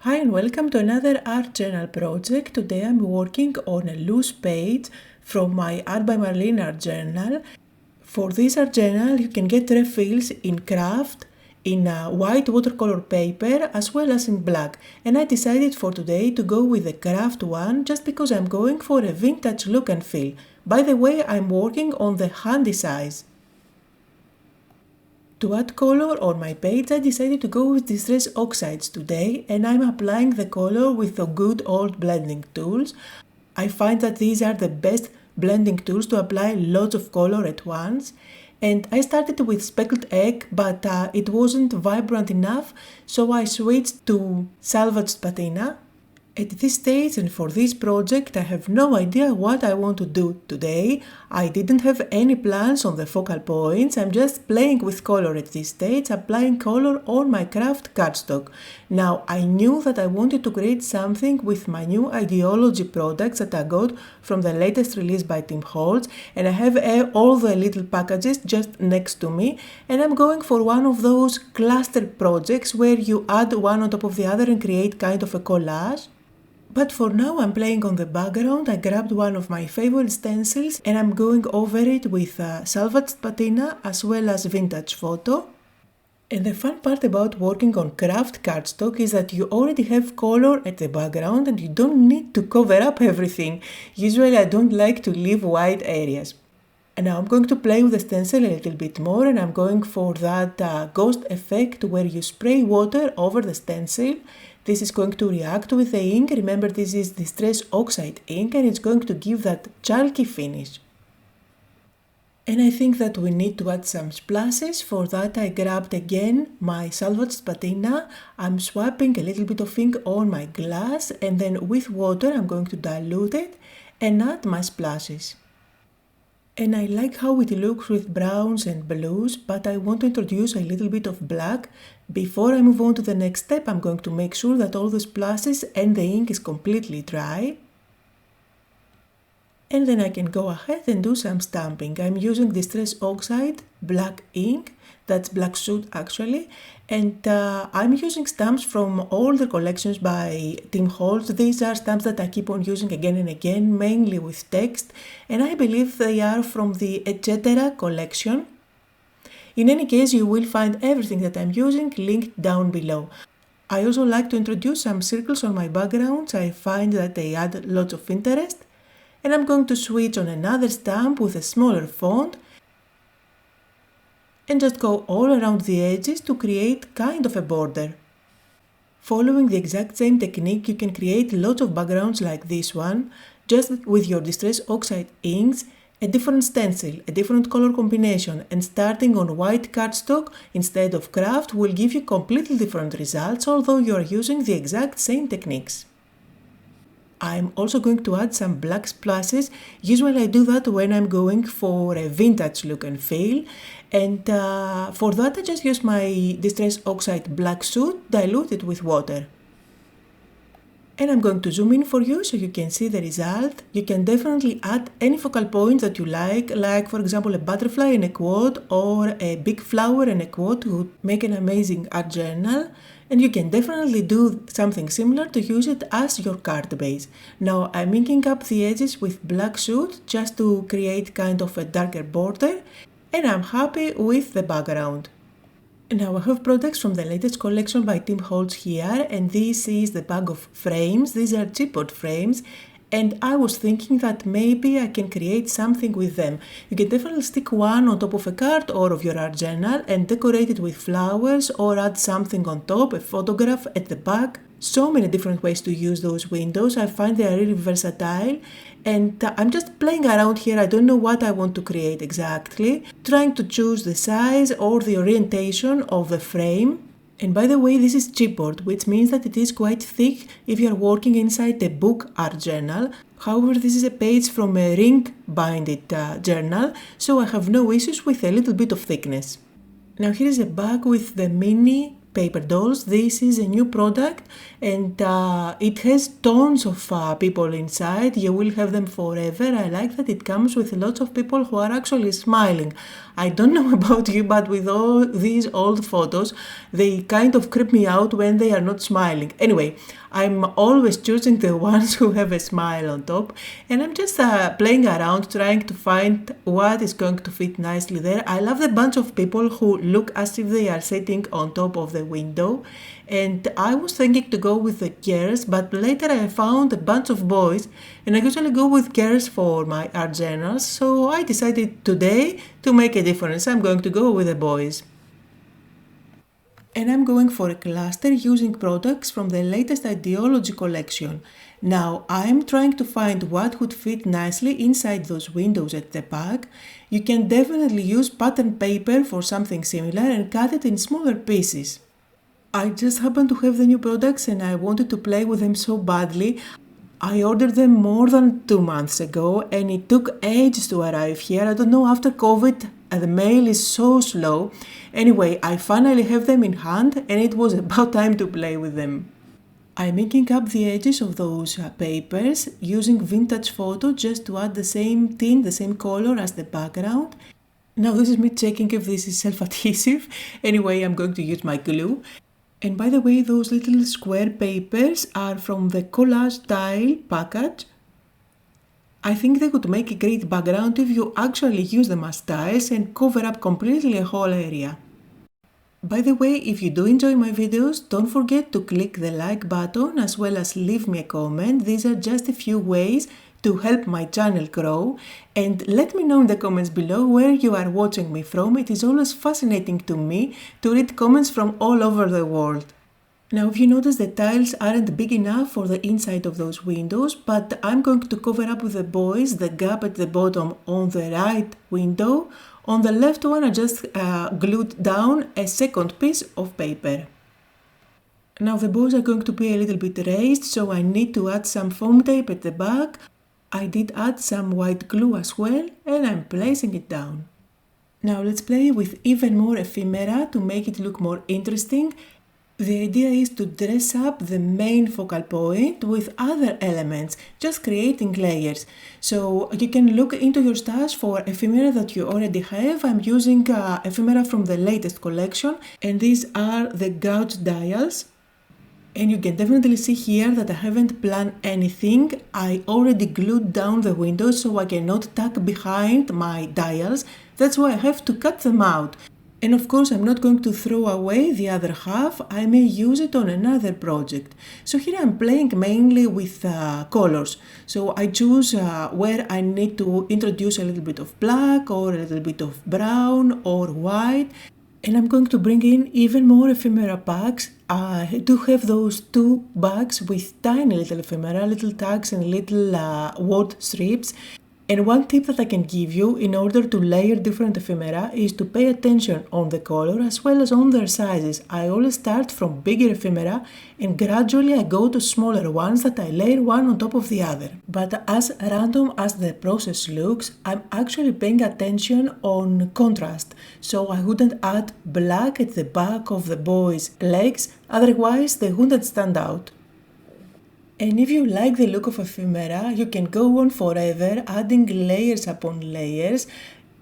Hi and welcome to another art journal project. Today I'm working on a loose page from my Art by Marlene art journal. For this art journal you can get refills in Kraft, in white watercolor paper as well as in black, and I decided for today to go with the Kraft one just because I'm going for a vintage look and feel. By the way, I'm working on the handy size. To add color on my page, I decided to go with Distress Oxides today, and I'm applying the color with the good old blending tools. I find that these are the best blending tools to apply lots of color at once. And I started with speckled egg, but it wasn't vibrant enough, so I switched to Salvaged Patina. At this stage and for this project I have no idea what I want to do today. I didn't have any plans on the focal points, I'm just playing with color at this stage, applying color on my Kraft cardstock. Now I knew that I wanted to create something with my new ideology products that I got from the latest release by Tim Holtz, and I have all the little packages just next to me, and I'm going for one of those cluster projects where you add one on top of the other and create kind of a collage. But for now I'm playing on the background. I grabbed one of my favorite stencils and I'm going over it with Salvaged Patina as well as Vintage Photo. And the fun part about working on Kraft cardstock is that you already have color at the background and you don't need to cover up everything. Usually I don't like to leave white areas. And now I'm going to play with the stencil a little bit more, and I'm going for that ghost effect where you spray water over the stencil. This is going to react with the ink. Remember, this is Distress Oxide ink and it's going to give that chalky finish. And I think that we need to add some splashes. For that I grabbed again my Salvaged Patina. I'm swapping a little bit of ink on my glass, and then with water I'm going to dilute it and add my splashes. And I like how it looks with browns and blues, but I want to introduce a little bit of black. Before I move on to the next step, I'm going to make sure that all the splashes and the ink is completely dry. And then I can go ahead and do some stamping. I'm using Distress Oxide black ink, that's black Soot actually, and I'm using stamps from all the collections by Tim Holtz. These are stamps that I keep on using again and again, mainly with text, and I believe they are from the Etc. collection. In any case, you will find everything that I'm using linked down below. I also like to introduce some circles on my backgrounds. I find that they add lots of interest. And I'm going to switch on another stamp with a smaller font and just go all around the edges to create kind of a border. Following the exact same technique, you can create lots of backgrounds like this one, just with your Distress Oxide inks, a different stencil, a different color combination, and starting on white cardstock instead of Kraft will give you completely different results, although you are using the exact same techniques. I'm also going to add some black splashes. Usually I do that when I'm going for a vintage look and feel, and for that I just use my Distress Oxide black Soot diluted with water. And I'm going to zoom in for you so you can see the result. You can definitely add any focal point that you like for example a butterfly and a quad or a big flower and a quad to make an amazing art journal. And you can definitely do something similar to use it as your card base. Now I'm inking up the edges with black Soot just to create kind of a darker border, and I'm happy with the background. Now I have products from the latest collection by Tim Holtz here, and this is the bag of frames. These are chipboard frames, and I was thinking that maybe I can create something with them. You can definitely stick one on top of a card or of your art journal and decorate it with flowers or add something on top, a photograph at the back. So many different ways to use those windows. I find they are really versatile, and I'm just playing around here. I don't know what I want to create exactly, trying to choose the size or the orientation of the frame. And by the way, this is chipboard, which means that it is quite thick if you are working inside a book art journal. However, this is a page from a ring-binded journal, so I have no issues with a little bit of thickness. Now here is a bag with the mini paper dolls. This is a new product, and it has tons of people inside. You will have them forever. I like that it comes with lots of people who are actually smiling. I don't know about you, but with all these old photos, they kind of creep me out when they are not smiling. Anyway, I'm always choosing the ones who have a smile on top, and I'm just playing around trying to find what is going to fit nicely there. I love the bunch of people who look as if they are sitting on top of the window, and I was thinking to go with the girls, but later I found a bunch of boys, and I usually go with girls for my art journals, so I decided today to make a difference. I'm going to go with the boys. And I'm going for a cluster using products from the latest Ideology collection. Now, I'm trying to find what would fit nicely inside those windows at the back. You can definitely use pattern paper for something similar and cut it in smaller pieces. I just happened to have the new products and I wanted to play with them so badly. I ordered them more than 2 months ago and it took ages to arrive here. I don't know, after COVID, the mail is so slow. Anyway, I finally have them in hand and it was about time to play with them. I'm inking up the edges of those papers using vintage photo just to add the same tint, the same color as the background. Now this is me checking if this is self-adhesive. Anyway, I'm going to use my glue. And by the way, those little square papers are from the Collage tile package. I think they would make a great background if you actually use them as tiles and cover up completely a whole area. By the way, if you do enjoy my videos, don't forget to click the like button as well as leave me a comment. These are just a few ways to help my channel grow, and let me know in the comments below where you are watching me from. It is always fascinating to me to read comments from all over the world. Now, if you notice, the tiles aren't big enough for the inside of those windows, but I'm going to cover up with the boys the gap at the bottom on the right window. On the left one, I just glued down a second piece of paper. Now the boys are going to be a little bit raised, so I need to add some foam tape at the back. I did add some white glue as well, and I'm placing it down. Now let's play with even more ephemera to make it look more interesting. The idea is to dress up the main focal point with other elements, just creating layers. So you can look into your stash for ephemera that you already have. I'm using ephemera from the latest collection, and these are the gouge dials. And you can definitely see here that I haven't planned anything. I already glued down the windows so I cannot tuck behind my dials. That's why I have to cut them out. And of course, I'm not going to throw away the other half. I may use it on another project. So here I'm playing mainly with colors. So I choose where I need to introduce a little bit of black or a little bit of brown or white. And I'm going to bring in even more ephemera packs. I do have those 2 bags with tiny little ephemera, little tags and little word strips. And one tip that I can give you in order to layer different ephemera is to pay attention on the color as well as on their sizes. I always start from bigger ephemera and gradually I go to smaller ones that I layer one on top of the other. But as random as the process looks, I'm actually paying attention on contrast. So I wouldn't add black at the back of the boys' legs, otherwise they wouldn't stand out. And if you like the look of ephemera, you can go on forever adding layers upon layers.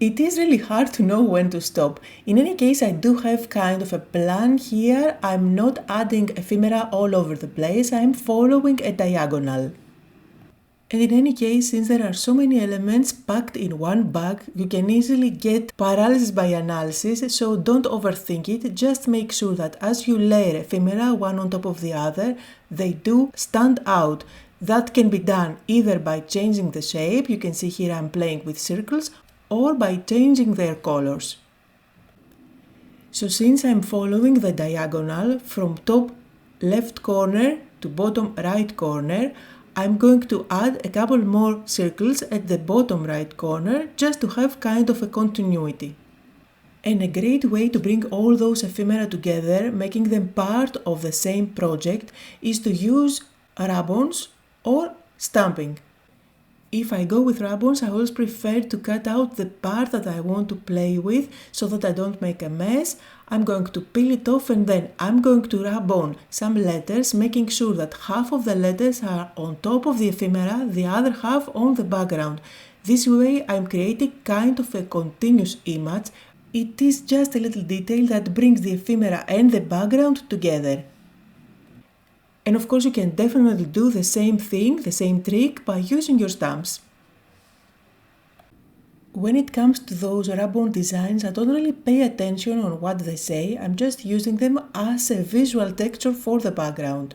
It is really hard to know when to stop. In any case, I do have kind of a plan here. I'm not adding ephemera all over the place. I'm following a diagonal. And in any case, since there are so many elements packed in one bag, you can easily get paralysis by analysis, so don't overthink it. Just make sure that as you layer ephemera one on top of the other, they do stand out. That can be done either by changing the shape, you can see here I'm playing with circles, or by changing their colors. So since I'm following the diagonal from top left corner to bottom right corner, I'm going to add a couple more circles at the bottom right corner just to have kind of a continuity. And a great way to bring all those ephemera together, making them part of the same project, is to use rabons or stamping. If I go with rabons, I always prefer to cut out the part that I want to play with so that I don't make a mess. I'm going to peel it off and then I'm going to rub on some letters, making sure that half of the letters are on top of the ephemera, the other half on the background. This way I'm creating kind of a continuous image. It is just a little detail that brings the ephemera and the background together. And of course you can definitely do the same thing, the same trick by using your stamps. When it comes to those rabon designs, I don't really pay attention on what they say, I'm just using them as a visual texture for the background.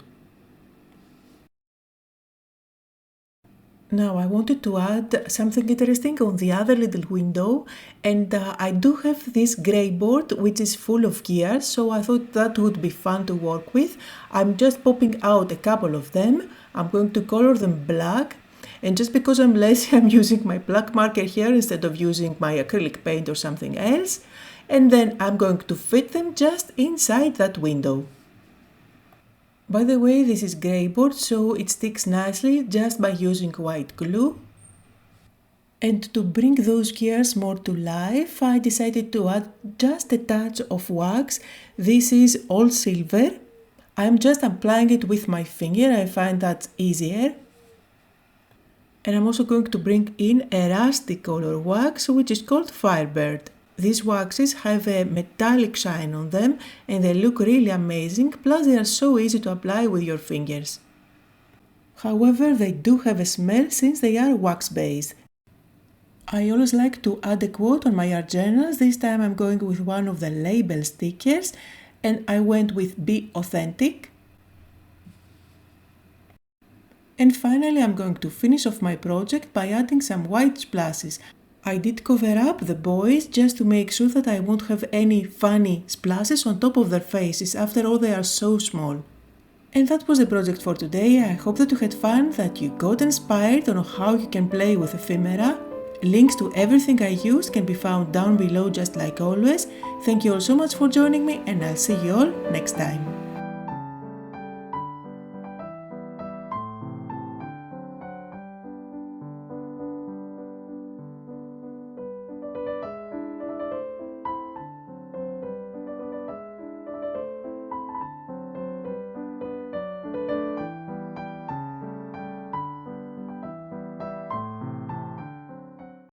Now I wanted to add something interesting on the other little window, and I do have this Greyboard which is full of gears, so I thought that would be fun to work with. I'm just popping out a couple of them. I'm going to color them black, and just because I'm lazy I'm using my black marker here instead of using my acrylic paint or something else, and then I'm going to fit them just inside that window. By the way, this is Greyboard, so it sticks nicely just by using white glue. And to bring those gears more to life, I decided to add just a touch of wax. This is all silver. I'm just applying it with my finger, I find that's easier. And I'm also going to bring in a rusty color wax which is called Firebird. These waxes have a metallic shine on them and they look really amazing, plus they are so easy to apply with your fingers. However, they do have a smell since they are wax based. I always like to add a quote on my art journals. This time I'm going with one of the label stickers and I went with "Be authentic." And finally I'm going to finish off my project by adding some white splashes. I did cover up the boys just to make sure that I won't have any funny splashes on top of their faces, after all they are so small. And that was the project for today. I hope that you had fun, that you got inspired on how you can play with ephemera. Links to everything I used can be found down below just like always. Thank you all so much for joining me and I'll see you all next time.